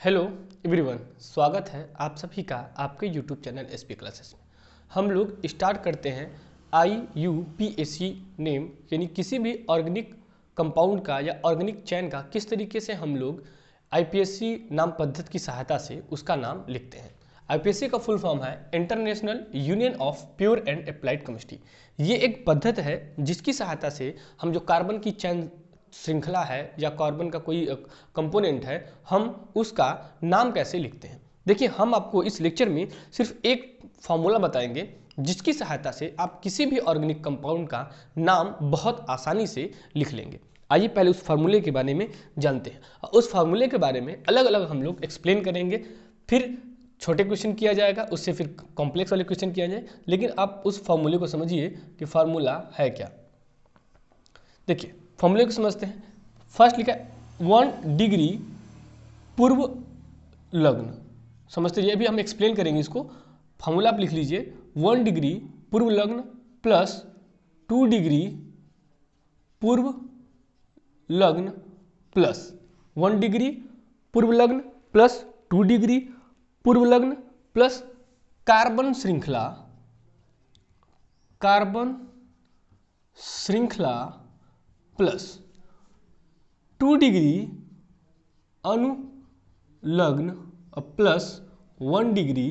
Hello everyone, स्वागत है आप सभी का आपके यूट्यूब चैनल एसपी क्लासेस में। हम लोग स्टार्ट करते हैं IUPAC नेम, यानी किसी भी ऑर्गेनिक कंपाउंड का या ऑर्गेनिक चैन का किस तरीके से हम लोग IPSC नाम पद्धति की सहायता से उसका नाम लिखते हैं। IPSC का फुल फॉर्म है international union of pure and applied chemistry. ये एक पद्धति है जिसकी सहायता से हम जो कार्बन की चैन श्रृंखला है या कार्बन का कोई कंपोनेंट है, हम उसका नाम कैसे लिखते हैं। देखिए, हम आपको इस लेक्चर में सिर्फ एक फॉर्मूला बताएंगे जिसकी सहायता से आप किसी भी ऑर्गेनिक कंपाउंड का नाम बहुत आसानी से लिख लेंगे। आइए पहले उस फार्मूले के बारे में जानते हैं। उस फार्मूले के बारे में अलग अलग हम लोग एक्सप्लेन करेंगे, फिर छोटे क्वेश्चन किया जाएगा, उससे फिर कॉम्प्लेक्स वाले क्वेश्चन किया जाए। लेकिन आप उस फार्मूले को समझिए कि फार्मूला है क्या। देखिए, फॉर्मूले को समझते हैं। फर्स्ट लिखा है 1 डिग्री पूर्व लग्न। समझते रहिए, अभी हम एक्सप्लेन करेंगे इसको। फॉर्मूला आप लिख लीजिए 1 डिग्री पूर्व लग्न प्लस 2 डिग्री पूर्व लग्न प्लस 1 डिग्री पूर्व लग्न प्लस 2 डिग्री पूर्व लग्न प्लस कार्बन श्रृंखला प्लस 2 डिग्री अनुलग्न प्लस 1 डिग्री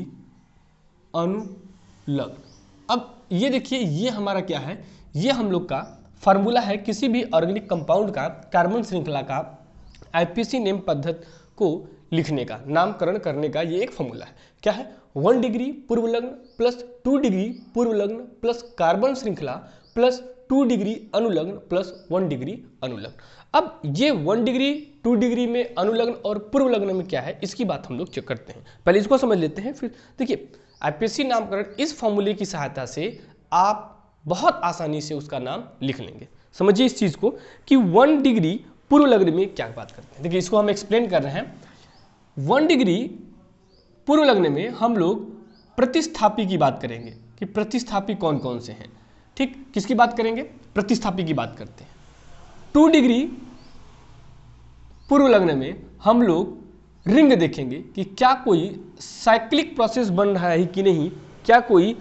अनुलग्न। अब ये देखिए, ये हमारा क्या है, ये हम लोग का फार्मूला है किसी भी ऑर्गेनिक कंपाउंड का कार्बन श्रृंखला का IPSC नेम पद्धति को लिखने का, नामकरण करने का। ये एक फार्मूला है। क्या है? 1 डिग्री पूर्व लग्न प्लस 2 डिग्री पूर्व लग्न प्लस कार्बन श्रृंखला प्लस 2 डिग्री अनुलग्न प्लस 1 डिग्री अनुलग्न। अब ये 1 डिग्री 2 डिग्री में अनुलग्न और पूर्व लग्न में क्या है, इसकी बात हम लोग चेक करते हैं। पहले इसको समझ लेते हैं, फिर देखिए IPSC नामकरण इस फॉर्मूले की सहायता से आप बहुत आसानी से उसका नाम लिख लेंगे। समझिए इस चीज को कि 1 डिग्री पूर्व लग्न में क्या बात करते हैं। देखिए, इसको हम एक्सप्लेन कर रहे हैं। 1 डिग्री पूर्व लग्न में हम लोग प्रतिस्थापी की बात करेंगे कि प्रतिस्थापी कौन कौन से हैं। ठीक, किसकी बात करेंगे? प्रतिस्थापी की बात करते हैं। 2 डिग्री पूर्व लग्न में हम लोग रिंग देखेंगे कि क्या कोई साइक्लिक प्रोसेस बन रहा है कि नहीं, क्या कोई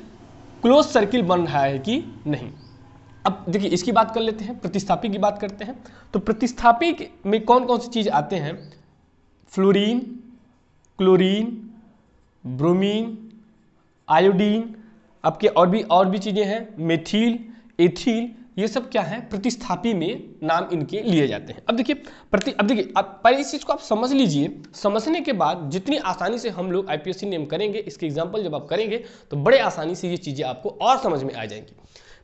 क्लोज सर्किल बन रहा है कि नहीं। अब देखिए, इसकी बात कर लेते हैं, प्रतिस्थापी की बात करते हैं। तो प्रतिस्थापी में कौन कौन सी चीज आते हैं? फ्लोरीन, क्लोरीन, ब्रोमीन, आयोडीन, आपके और भी चीजें हैं, मेथिल, एथिल, ये सब क्या है, प्रतिस्थापी में नाम इनके लिए जाते हैं। अब देखिए आप पहले इस चीज को आप समझ लीजिए। समझने के बाद जितनी आसानी से हम लोग IPSC नेम करेंगे, इसके एग्जाम्पल जब आप करेंगे तो बड़े आसानी से ये चीजें आपको और समझ में आ जाएंगी।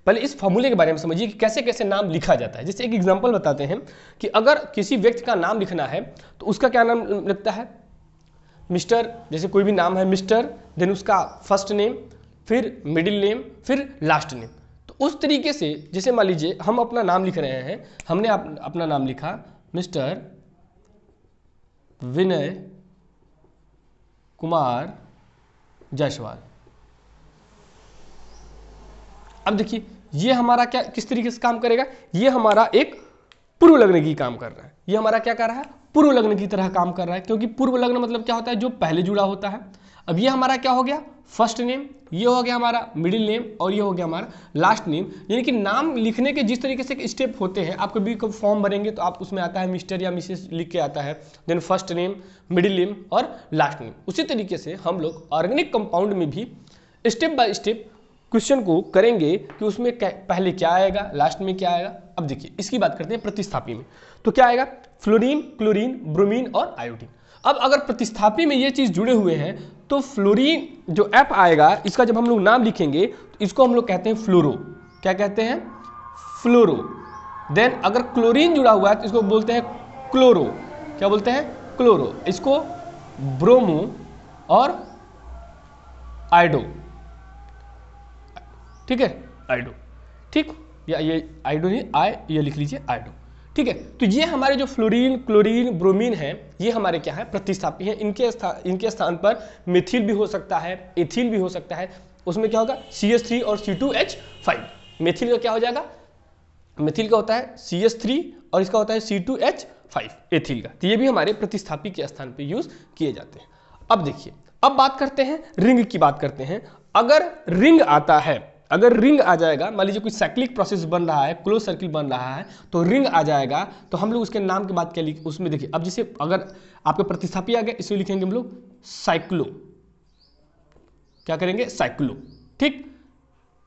पहले इस फॉर्मूले के बारे में समझिए कि कैसे कैसे नाम लिखा जाता है। जैसे एक एग्जाम्पल बताते हैं कि अगर किसी व्यक्ति का नाम लिखना है तो उसका क्या नाम लिखता है? मिस्टर, जैसे कोई भी नाम है मिस्टर, देन उसका फर्स्ट नेम, फिर मिडिल नेम, फिर लास्ट नेम। तो उस तरीके से जैसे मान लीजिए हम अपना नाम लिख रहे हैं, हमने अपना नाम लिखा मिस्टर विनय कुमार जायसवाल। अब देखिए, ये हमारा क्या किस तरीके से काम करेगा? ये हमारा एक पूर्व लग्न की काम कर रहा है। ये हमारा क्या कर रहा है? पूर्व लग्न की तरह काम कर रहा है, क्योंकि पूर्व लग्न मतलब क्या होता है? जो पहले जुड़ा होता है। अब ये हमारा क्या हो गया? फर्स्ट नेम, ये हो गया हमारा मिडिल नेम, और ये हो गया हमारा लास्ट नेम। यानी कि नाम लिखने के जिस तरीके से स्टेप होते हैं, आप कभी फॉर्म भरेंगे तो आप उसमें आता है मिस्टर या मिसेस लिख के आता है, then first name, middle name और लास्ट नेम। उसी तरीके से हम लोग ऑर्गेनिक कंपाउंड में भी स्टेप बाय स्टेप क्वेश्चन को करेंगे कि उसमें पहले क्या आएगा, लास्ट में क्या आएगा। अब देखिए, इसकी बात करते हैं प्रतिस्थापी में। तो क्या आएगा? फ्लोरीन, क्लोरीन, ब्रोमीन और आयोडीन। अब अगर प्रतिस्थापी में ये चीज जुड़े हुए हैं तो फ्लोरीन जो एफ आएगा, इसका जब हम लोग नाम लिखेंगे तो इसको हम लोग कहते हैं फ्लोरो। क्या कहते हैं? फ्लोरो। देन अगर क्लोरीन जुड़ा हुआ है तो इसको बोलते हैं क्लोरो। क्या बोलते हैं? क्लोरो। इसको ब्रोमो और आइडो। ठीक है, आइडो। ठीक, या ये आइडो नहीं, ये लिख लीजिए आइडो। ठीक है, तो ये हमारे जो फ्लोरीन, क्लोरीन, ब्रोमीन है, ये हमारे क्या है? प्रतिस्थापी हैं। इनके स्थान पर मेथिल भी हो सकता है, एथिल भी हो सकता है। उसमें क्या होगा? CH3 और C2H5। मेथिल का क्या हो जाएगा? मेथिल का होता है CH3 और इसका होता है C2H5। 5 एथिल का, तो ये भी हमारे प्रतिस्थापी के स्थान पे यूज किए जाते हैं। अब देखिए, अब बात करते हैं रिंग की बात करते हैं। अगर रिंग आता है, अगर रिंग आ जाएगा, मान लीजिए कोई साइक्लिक प्रोसेस बन रहा है, क्लोज सर्किल बन रहा है, तो रिंग आ जाएगा, तो हम लोग उसके नाम की बात क्या लिख, उसमें देखिए, अब जैसे अगर आपके प्रतिस्थापी आ गया, इसमें लिखेंगे हम लोग साइक्लो, क्या करेंगे, साइक्लो। ठीक,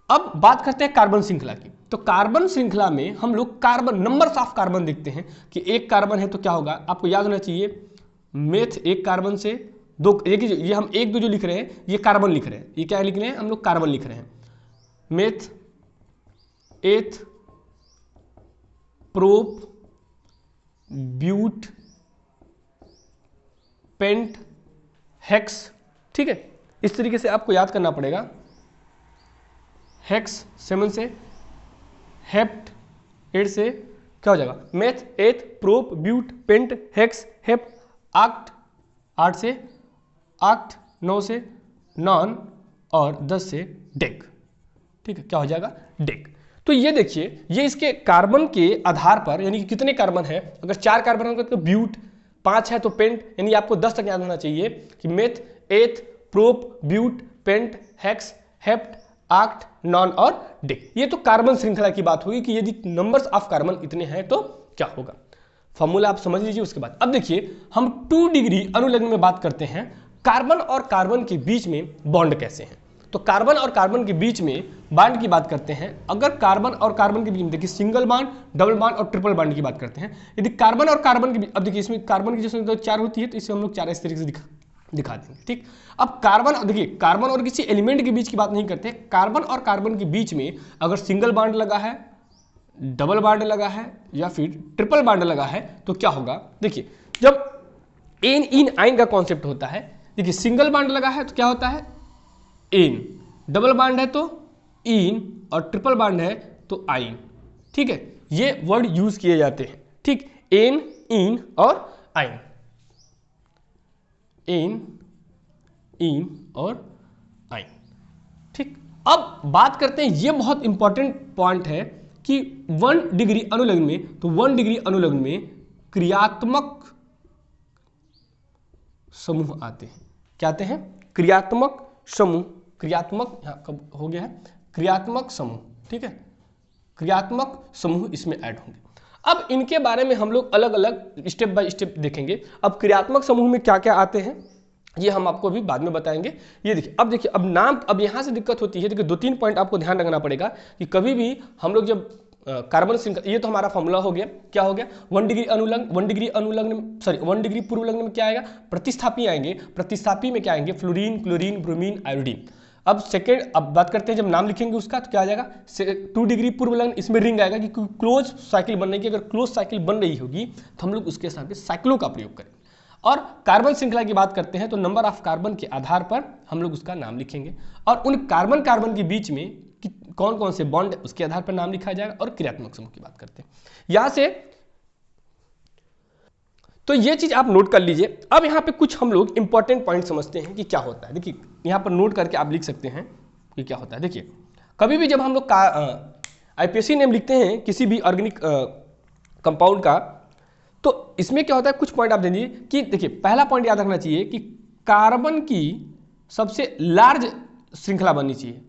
अब बात करते हैं कार्बन श्रृंखला की। तो कार्बन श्रृंखला में हम लोग कार्बन, नंबर्स ऑफ कार्बन देखते हैं कि एक कार्बन है तो क्या होगा, आपको याद होना चाहिए, मेथ एक कार्बन से दो, ये हम एक दो जो लिख रहे हैं ये कार्बन लिख रहे हैं, ये क्या लिख रहे हैं, हम लोग कार्बन लिख रहे हैं। Meth, eth, prop, but, pent, hex. ठीक है, इस तरीके से आपको याद करना पड़ेगा। हेक्स 7 से, हेप्ट 8 से, क्या हो जाएगा, meth, eth, prop, but, pent, hex, hept, oct 8 से, आक्ट 9 से, नॉन, और 10 से डेक। ठीक है, क्या हो जाएगा, डेक। तो ये देखिए, ये इसके कार्बन के आधार पर, यानी कि कितने कार्बन है, अगर 4 कार्बन होगा तो ब्यूट, 5 है तो पेंट, यानी आपको 10 तक याद होना चाहिए कि meth, eth, prop, but, pent, hex, hept, oct, non और डेक। ये तो कार्बन श्रृंखला की बात होगी कि यदि नंबर्स ऑफ कार्बन इतने हैं तो क्या होगा, फॉर्मूला आप समझ लीजिए। उसके बाद अब देखिए, हम 2 डिग्री अनुलग्न में बात करते हैं, कार्बन और कार्बन के बीच में बॉन्ड कैसे हैं। तो कार्बन और कार्बन के बीच में बॉन्ड की बात करते हैं। अगर कार्बन और कार्बन के बीच में देखिए सिंगल बॉन्ड, डबल बॉन्ड और ट्रिपल बॉन्ड की बात करते हैं। यदि कार्बन और कार्बन के बीच, अब देखिए इसमें कार्बन की जो संख्या 4 होती है, तो इसे हम लोग 4 इस तरीके से दिखा देंगे। ठीक, अब कार्बन, देखिए कार्बन और किसी एलिमेंट के बीच की बात नहीं करते, कार्बन और कार्बन के बीच में अगर सिंगल बॉन्ड लगा है, डबल बॉन्ड लगा है या फिर ट्रिपल बॉन्ड लगा है तो क्या होगा। देखिए, जब एन इन आइन का कॉन्सेप्ट होता है, देखिए सिंगल बॉन्ड लगा है तो क्या होता है, एन, डबल बॉन्ड है तो इन, और ट्रिपल बॉन्ड है तो आइन। ठीक है, ये वर्ड यूज किए जाते हैं। ठीक, एन, इन और आइन, एन, इन और आइन। ठीक, अब बात करते हैं, ये बहुत इंपॉर्टेंट पॉइंट है कि 1 डिग्री अनुलग्न में, तो 1 डिग्री अनुलग्न में क्रियात्मक समूह आते हैं। क्या आते हैं, क्रियात्मक समूह, क्रियात्मक, यहाँ कब हो गया है, क्रियात्मक समूह। ठीक है, क्रियात्मक समूह इसमें ऐड होंगे। अब इनके बारे में हम लोग अलग अलग स्टेप बाय स्टेप देखेंगे। अब क्रियात्मक समूह में क्या क्या आते हैं ये हम आपको अभी बाद में बताएंगे। ये देखिए, अब देखिए, अब नाम, अब यहाँ से दिक्कत होती है। देखिए 2-3 पॉइंट आपको ध्यान रखना पड़ेगा कि कभी भी हम लोग जब कार्बन श्रृंखला, ये तो हमारा फॉर्मूला हो गया, क्या हो गया, 1 डिग्री अनुलग्न, 1 डिग्री अनुलग्न, सॉरी 1 डिग्री पूर्व लग्न में क्या आएगा, प्रतिस्थापी आएंगे। प्रतिस्थापी में क्या आएंगे, फ्लोरीन, क्लोरीन, ब्रोमीन, आयोडीन। अब सेकेंड, अब बात करते हैं जब नाम लिखेंगे उसका तो क्या आ जाएगा, 2 डिग्री पूर्व लग्न, इसमें रिंग आएगा कि क्लोज साइकिल बनने की, अगर क्लोज साइकिल बन रही होगी तो हम लोग उसके साथ साइक्लो का प्रयोग करेंगे। और कार्बन श्रृंखला की बात करते हैं तो नंबर ऑफ कार्बन के आधार पर हम लोग उसका नाम लिखेंगे, और उन कार्बन कार्बन के बीच में कि कौन कौन से बॉन्ड है उसके आधार पर नाम लिखा जाएगा। और क्रियात्मक समूह की बात करते हैं यहां से, तो ये चीज आप नोट कर लीजिए। अब यहाँ पे कुछ हम लोग इंपॉर्टेंट पॉइंट समझते हैं कि क्या होता है। देखिए यहाँ पर नोट करके आप लिख सकते हैं कि क्या होता है। देखिए कभी भी जब हम लोग आईपीएसी नेम लिखते हैं किसी भी ऑर्गेनिक कंपाउंड का, तो इसमें क्या होता है, कुछ पॉइंट आप दे दीजिए कि देखिए पहला पॉइंट याद रखना चाहिए कि कार्बन की सबसे लार्ज श्रृंखला बननी चाहिए,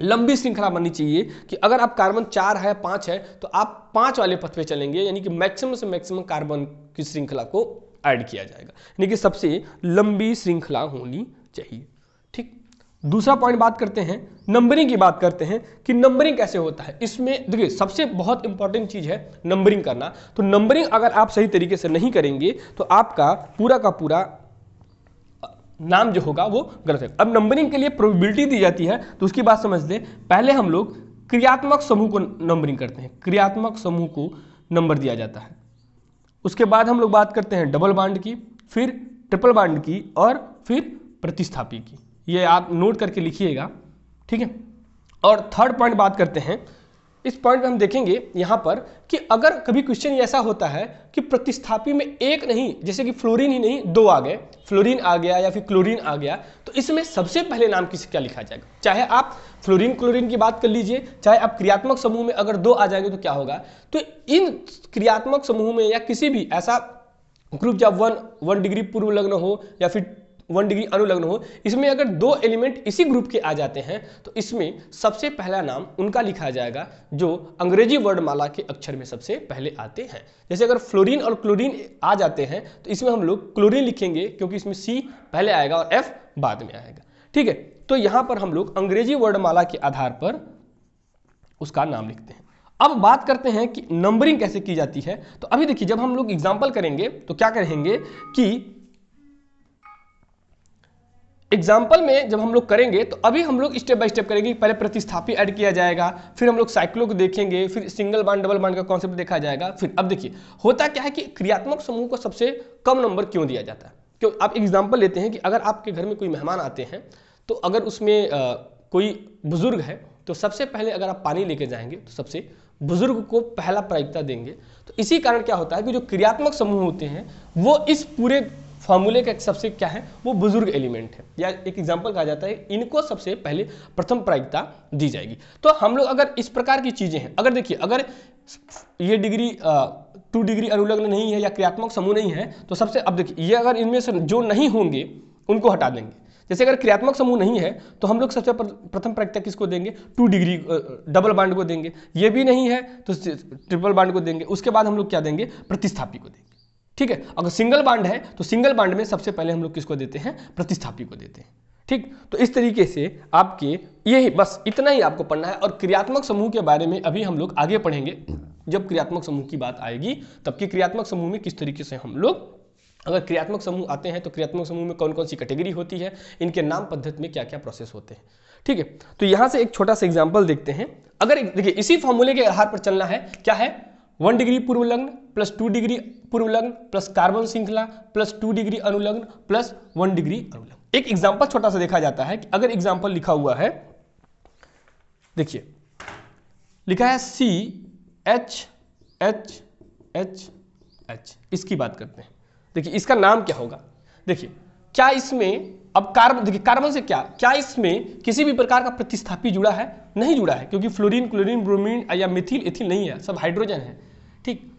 लंबी श्रृंखला बननी चाहिए। कि अगर आप कार्बन 4 है 5 है तो आप 5 वाले पथ पे चलेंगे, यानी कि मैक्सिमम से मैक्सिमम कार्बन की श्रृंखला को ऐड किया जाएगा, यानी कि सबसे लंबी श्रृंखला होनी चाहिए। ठीक, दूसरा पॉइंट बात करते हैं, नंबरिंग की बात करते हैं कि नंबरिंग कैसे होता है। इसमें देखिए सबसे बहुत इंपॉर्टेंट चीज है नंबरिंग करना। तो नंबरिंग अगर आप सही तरीके से नहीं करेंगे तो आपका पूरा का पूरा नाम जो होगा वो गलत है। अब नंबरिंग के लिए प्रोबेबिलिटी दी जाती है, तो उसकी बात समझ लें। पहले हम लोग क्रियात्मक समूह को नंबरिंग करते हैं, क्रियात्मक समूह को नंबर दिया जाता है। उसके बाद हम लोग बात करते हैं डबल बॉन्ड की, फिर ट्रिपल बॉन्ड की, और फिर प्रतिस्थापी की। ये आप नोट करके लिखिएगा, ठीक है। और थर्ड पॉइंट बात करते हैं इस पॉइंट में हम देखेंगे यहाँ पर कि अगर कभी क्वेश्चन ऐसा होता है कि प्रतिस्थापी में एक नहीं, जैसे कि फ्लोरीन ही नहीं दो आ गए, फ्लोरीन आ गया या फिर क्लोरीन आ गया, तो इसमें सबसे पहले नाम किसी क्या लिखा जाएगा। चाहे आप फ्लोरीन क्लोरीन की बात कर लीजिए, चाहे आप क्रियात्मक समूह में अगर दो आ जाएंगे तो क्या होगा, तो इन क्रियात्मक समूह में या किसी भी ऐसा ग्रुप जब 1 डिग्री पूर्व लग्न हो या फिर 1 डिग्री अनुलग्न हो, इसमें अगर दो एलिमेंट इसी ग्रुप के आ जाते हैं तो इसमें सबसे पहला नाम उनका लिखा जाएगा जो अंग्रेजी वर्णमाला के अक्षर में सबसे पहले आते हैं। जैसे अगर फ्लोरीन और क्लोरीन आ जाते हैं तो इसमें हम लोग क्लोरीन लिखेंगे क्योंकि इसमें C पहले आएगा और F बाद में आएगा, ठीक है। तो यहां पर हम लोग अंग्रेजी वर्णमाला के आधार पर उसका नाम लिखते हैं। अब बात करते हैं कि नंबरिंग कैसे की जाती है। तो अभी देखिए, जब हम लोग एग्जाम्पल करेंगे तो क्या करेंगे कि एग्जाम्पल में जब हम लोग करेंगे तो अभी हम लोग स्टेप बाय स्टेप करेंगे। पहले प्रतिस्थापी ऐड किया जाएगा, फिर हम लोग साइक्लो को देखेंगे, फिर सिंगल बॉन्ड डबल बॉन्ड का कॉन्सेप्ट देखा जाएगा। फिर अब देखिए होता क्या है कि क्रियात्मक समूह को सबसे कम नंबर क्यों दिया जाता है। क्यों, आप एग्जाम्पल लेते हैं कि अगर आपके घर में कोई मेहमान आते हैं तो अगर उसमें कोई बुजुर्ग है तो सबसे पहले अगर आप पानी लेके जाएंगे तो सबसे बुजुर्ग को पहला प्राथमिकता देंगे। तो इसी कारण क्या होता है कि जो क्रियात्मक समूह होते हैं वो इस पूरे फॉर्मूले का सबसे क्या है, वो बुजुर्ग एलिमेंट है, या एक एग्जांपल कहा जाता है इनको सबसे पहले प्रथम प्राथमिकता दी जाएगी। तो हम लोग अगर इस प्रकार की चीजें हैं, अगर देखिए अगर ये डिग्री 2 डिग्री अनुलग्न नहीं है या क्रियात्मक समूह नहीं है तो सबसे, अब देखिए ये अगर इनमें से जो नहीं होंगे उनको हटा देंगे। जैसे अगर क्रियात्मक समूह नहीं है तो हम लोग सबसे प्रथम प्राथमिकता किसको देंगे, 2 डिग्री डबल बॉन्ड को देंगे। ये भी नहीं है तो ट्रिपल बॉन्ड को देंगे। उसके बाद हम लोग क्या देंगे, प्रतिस्थापी को देंगे, ठीक है। अगर सिंगल बॉन्ड है तो सिंगल बॉन्ड में सबसे पहले हम लोग किसको देते हैं, प्रतिस्थापी को देते हैं, ठीक। तो इस तरीके से आपके ये बस इतना ही आपको पढ़ना है। और क्रियात्मक समूह के बारे में अभी हम लोग आगे पढ़ेंगे, जब क्रियात्मक समूह की बात आएगी तब कि क्रियात्मक समूह में किस तरीके से हम लोग, अगर क्रियात्मक समूह आते हैं तो क्रियात्मक समूह में कौन कौन सी कैटेगरी होती है, इनके नाम पद्धति में क्या क्या प्रोसेस होते हैं, ठीक है। तो यहां से एक छोटा सा एग्जाम्पल देखते हैं। अगर देखिए इसी फॉर्मूले के आधार पर चलना है, क्या है, 1 डिग्री पूर्व लग्न प्लस 2 डिग्री पूर्व लग्न प्लस कार्बन श्रृंखला प्लस 2 डिग्री अनुलग्न प्लस 1 डिग्री अनुलग्न। एक एग्जाम्पल छोटा सा देखा जाता है कि अगर एग्जाम्पल लिखा हुआ है, देखिए लिखा है CH, इसकी बात करते हैं। देखिए इसका नाम क्या होगा, देखिए क्या इसमें, अब कार्बन, देखिए कार्बन से क्या इसमें किसी भी प्रकार का प्रतिस्थापी जुड़ा है, नहीं जुड़ा है, क्योंकि फ्लोरीन क्लोरीन ब्रोमीन या मिथिल इथिल नहीं है, सब हाइड्रोजन है, ठीक।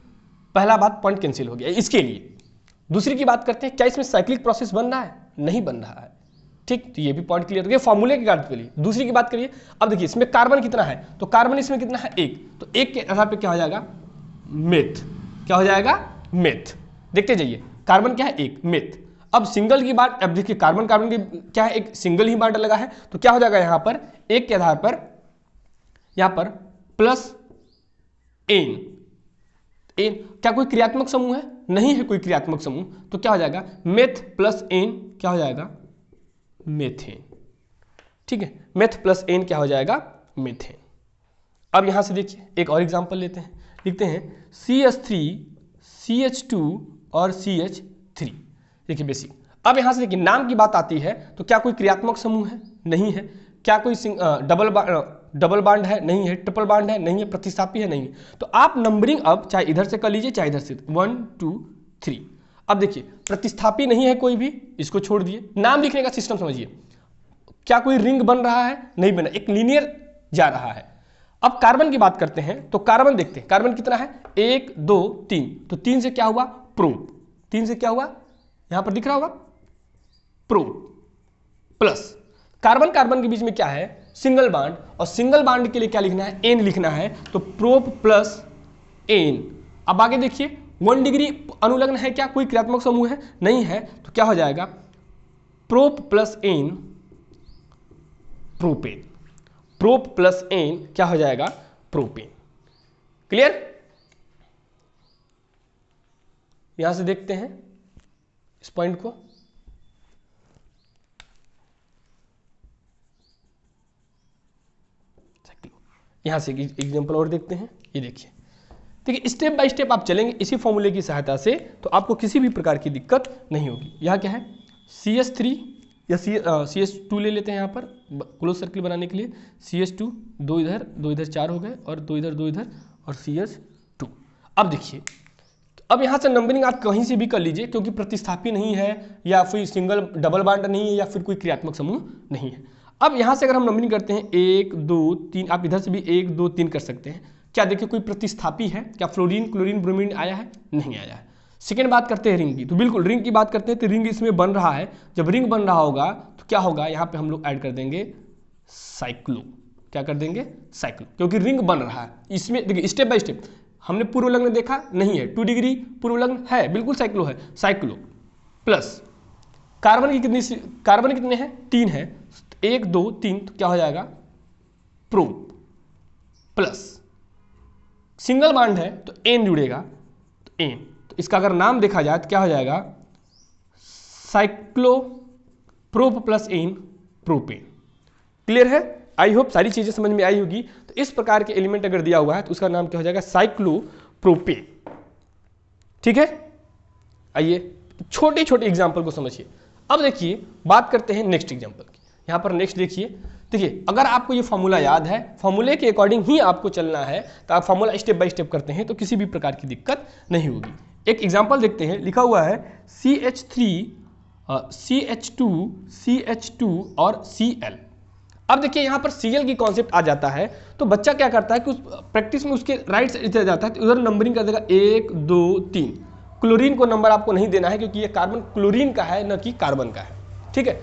पहला बात पॉइंट कैंसिल हो गया इसके लिए। दूसरी की बात करते हैं, क्या इसमें साइक्लिक प्रोसेस बन रहा है, नहीं बन रहा है, ठीक। तो ये भी पॉइंट क्लियर हो गया फॉर्मूले के कारण के लिए। दूसरी की बात करिए, अब देखिए इसमें कार्बन कितना है, तो कार्बन इसमें कितना है, 1, तो 1 के आधार पर क्या हो जाएगा, मेथ, क्या हो जाएगा, मेथ। देखते जाइए कार्बन क्या है, 1, मेथ। अब सिंगल की बात, अब देखिए कार्बन कार्बन की क्या है, एक सिंगल ही बॉन्ड लगा है, तो क्या हो जाएगा यहां पर 1 के आधार पर यहां पर प्लस एन। क्या कोई क्रियात्मक समूह है, नहीं है कोई क्रियात्मक समूह, तो क्या हो जाएगा, मेथ प्लस एन क्या हो जाएगा, मेथेन, ठीक है। मेथ प्लस एन क्या हो जाएगा, मेथेन। अब यहां से देखिए एक और एग्जांपल लेते हैं, लिखते हैं CH3 CH2 और CH3। देखिए बेसिक। अब यहां से देखिए नाम की बात आती है तो क्या कोई क्रियात्मक समूह है, नहीं है। क्या कोई डबल बॉन्ड है, नहीं है। ट्रिपल बॉन्ड है, नहीं है। प्रतिस्थापी है, नहीं है। तो आप नंबरिंग अब चाहे इधर से कर लीजिए चाहे इधर से, 1 2 3। अब देखिए प्रतिस्थापी नहीं है कोई भी, इसको छोड़ दिए। नाम लिखने का सिस्टम समझिए, क्या कोई रिंग बन रहा है, नहीं बना, एक लीनियर जा रहा है। अब कार्बन की बात करते हैं तो कार्बन देखते हैं, कार्बन कितना है, 1 2 3, तो 3 से क्या हुआ, प्रो, 3 से क्या हुआ, यहां पर दिख रहा होगा प्रो, प्लस कार्बन कार्बन के बीच में क्या है, सिंगल बॉन्ड, और सिंगल बॉन्ड के लिए क्या लिखना है, एन लिखना है, तो प्रोप प्लस एन। अब आगे देखिए 1 डिग्री अनुलग्न है, क्या कोई क्रियात्मक समूह है, नहीं है, तो क्या हो जाएगा, prop plus n propane. Prop plus n क्या हो जाएगा, प्रोपेन। क्लियर। यहां से देखते हैं इस पॉइंट को, यहां से एग्जांपल और देखते हैं। ये देखिए, देखिए स्टेप बाय स्टेप आप चलेंगे इसी फॉर्मूले की सहायता से तो आपको किसी भी प्रकार की दिक्कत नहीं होगी। यहां क्या है, CH3 या CH2 ले लेते हैं यहाँ पर क्लोज सर्किल बनाने के लिए। CH2 दो इधर 4 हो गए और दो इधर और CH2। अब देखिए, अब यहाँ से नंबरिंग आप कहीं से भी कर लीजिए, क्योंकि प्रतिस्थापी नहीं है या फिर सिंगल डबल बॉन्ड नहीं है या फिर कोई क्रियात्मक समूह नहीं है। अब यहाँ से अगर हम नंबरिंग करते हैं 1 2 3, आप इधर से भी 1 2 3 कर सकते हैं। क्या देखिए कोई प्रतिस्थापी है? क्या फ्लोरीन क्लोरीन ब्रोमीन आया है? नहीं आया है। सेकेंड बात करते हैं रिंग की, तो बिल्कुल रिंग की बात करते हैं तो रिंग इसमें बन रहा है। जब रिंग बन रहा होगा तो क्या होगा, यहाँ पे हम लोग ऐड कर देंगे साइक्लो। क्या कर देंगे? साइक्लो, क्योंकि रिंग बन रहा है। इसमें देखिए स्टेप बाय स्टेप हमने पूर्व लग्न देखा नहीं है, 2 डिग्री पूर्व लग्न है, बिल्कुल साइक्लो है। साइक्लो प्लस कार्बन की कितने हैं? 3 है, 1 2 3, तो क्या हो जाएगा? प्रोप प्लस सिंगल बॉन्ड है तो एन जुड़ेगा, तो एन, तो इसका अगर नाम देखा जाए तो क्या हो जाएगा? Cyclo prop plus n propane. Clear है? आई होप सारी चीजें समझ में आई होगी। तो इस प्रकार के एलिमेंट अगर दिया हुआ है तो उसका नाम क्या हो जाएगा? साइक्लोप्रोपेन। ठीक है, आइए छोटे छोटे एग्जांपल को समझिए। अब देखिए बात करते हैं नेक्स्ट एग्जांपल की। यहां पर नेक्स्ट देखिए, अगर आपको ये फॉर्मूला याद है, फॉर्मूले के अकॉर्डिंग ही आपको चलना है, तो आप फॉर्मूला स्टेप बाय स्टेप करते हैं तो किसी भी प्रकार की दिक्कत नहीं होगी। एक एग्जांपल देखते हैं, लिखा हुआ है CH3 CH2 CH2 और Cl। अब देखिए यहाँ पर Cl की कॉन्सेप्ट आ जाता है, तो बच्चा क्या करता है कि उस प्रैक्टिस में उसके राइट साइड इधर जाता है तो उधर नंबरिंग कर देगा 1 2 3। क्लोरीन को नंबर आपको नहीं देना है, क्योंकि ये कार्बन क्लोरीन का है न कि कार्बन का है। ठीक है,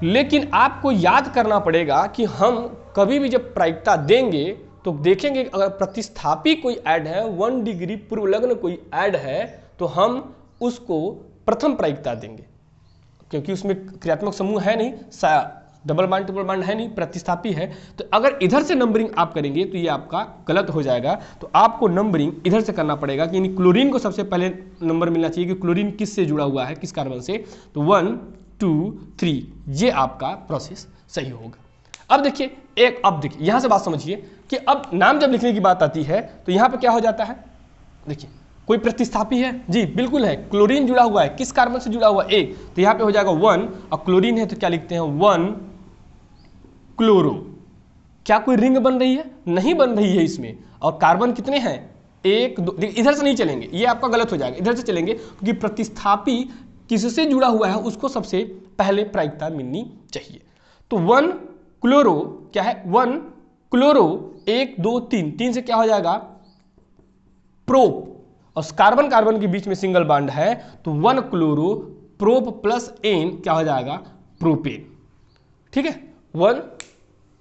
लेकिन आपको याद करना पड़ेगा कि हम कभी भी जब प्रायिकता देंगे तो देखेंगे अगर प्रतिस्थापी कोई ऐड है, 1 डिग्री पूर्व लग्न कोई ऐड है, तो हम उसको प्रथम प्रायिकता देंगे, क्योंकि उसमें क्रियात्मक समूह है नहीं, डबल बॉन्ड ट्रिपल बॉन्ड है नहीं, प्रतिस्थापी है। तो अगर इधर से नंबरिंग आप करेंगे तो ये आपका गलत हो जाएगा। तो आपको नंबरिंग इधर से करना पड़ेगा कि यानी क्लोरीन को सबसे पहले नंबर मिलना चाहिए कि क्लोरीन किस से जुड़ा हुआ है, किस कार्बन से। तो 1 2 3, ये आपका प्रोसेस सही होगा। अब देखिए यहां से बात समझिए कि अब नाम जब लिखने की बात आती है तो यहां पे क्या हो जाता है। देखिए कोई प्रतिस्थापी है जी, बिल्कुल है, क्लोरीन जुड़ा हुआ है, किस कार्बन से जुड़ा हुआ है? 1, तो यहां पे हो जाएगा 1, और क्लोरीन है तो क्या लिखते हैं? 1 क्लोरो। क्या कोई रिंग बन रही है? नहीं बन रही है इसमें। और कार्बन कितने हैं? 1 2, इधर से नहीं चलेंगे, ये आपका गलत हो जाएगा, इधर से चलेंगे, क्योंकि प्रतिस्थापी किससे जुड़ा हुआ है उसको सबसे पहले प्रायिकता मिलनी चाहिए। तो 1 क्लोरो क्या है? 1 क्लोरो 1 2 3, 3 से क्या हो जाएगा? प्रोप, और कार्बन कार्बन के बीच में सिंगल बॉन्ड है, तो 1 क्लोरो प्रोप प्लस एन क्या हो जाएगा? प्रोपेन। ठीक है, 1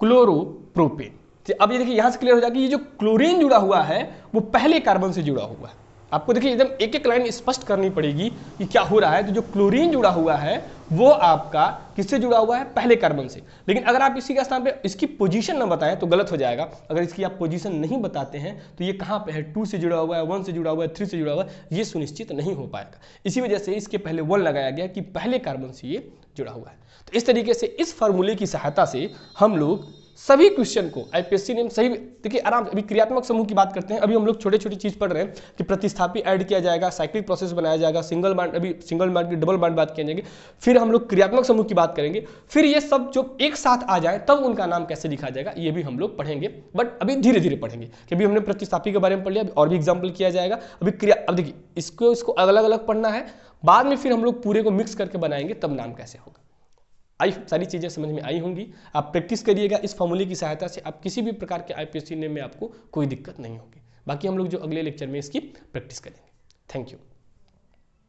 क्लोरो प्रोपेन। अब ये देखिए यहां से क्लियर हो जाएगा, ये जो क्लोरीन जुड़ा हुआ है वो पहले कार्बन से जुड़ा हुआ है। आपको देखिए एकदम एक एक लाइन स्पष्ट करनी पड़ेगी कि क्या हो रहा है। तो जो क्लोरीन जुड़ा हुआ है वो आपका किससे जुड़ा हुआ है? पहले कार्बन से। लेकिन अगर आप इसी का स्थान पे इसकी पोजीशन ना बताएं तो गलत हो जाएगा। अगर इसकी आप पोजीशन नहीं बताते हैं तो ये कहाँ पे है? 2 से जुड़ा हुआ है, 1 से जुड़ा हुआ है, 3 से जुड़ा हुआ है, ये सुनिश्चित नहीं हो पाएगा। इसी वजह से इसके पहले 1 लगाया गया कि पहले कार्बन से ये जुड़ा हुआ है। तो इस तरीके से इस फार्मूले की सहायता से हम लोग सभी क्वेश्चन को आईपीएससी ने सही, देखिए आराम से, अभी क्रियात्मक समूह की बात करते हैं। अभी हम लोग छोटे छोटी चीज पढ़ रहे हैं कि प्रतिस्थापी ऐड किया जाएगा, साइक्लिक प्रोसेस बनाया जाएगा, सिंगल बॉन्ड, अभी सिंगल बॉन्ड की डबल बॉन्ड बात किए जाएंगे, फिर हम लोग क्रियात्मक समूह की बात करेंगे, फिर ये सब जो एक साथ आ जाए तब उनका नाम कैसे लिखा जाएगा ये भी हम लोग पढ़ेंगे। बट अभी धीरे धीरे पढ़ेंगे, कि अभी हमने प्रतिस्थापी के बारे में पढ़ लिया, और भी एग्जाम्पल किया जाएगा। अभी अब देखिए इसको अलग अलग पढ़ना है, बाद में फिर हम लोग पूरे को मिक्स करके बनाएंगे, तब नाम कैसे होगा। सारी चीजें समझ में आई होंगी। आप प्रैक्टिस करिएगा इस फॉर्मूले की सहायता से, आप किसी भी प्रकार के आईपीएससी में आपको कोई दिक्कत नहीं होगी। बाकी हम लोग जो अगले लेक्चर में इसकी प्रैक्टिस करेंगे। Thank you.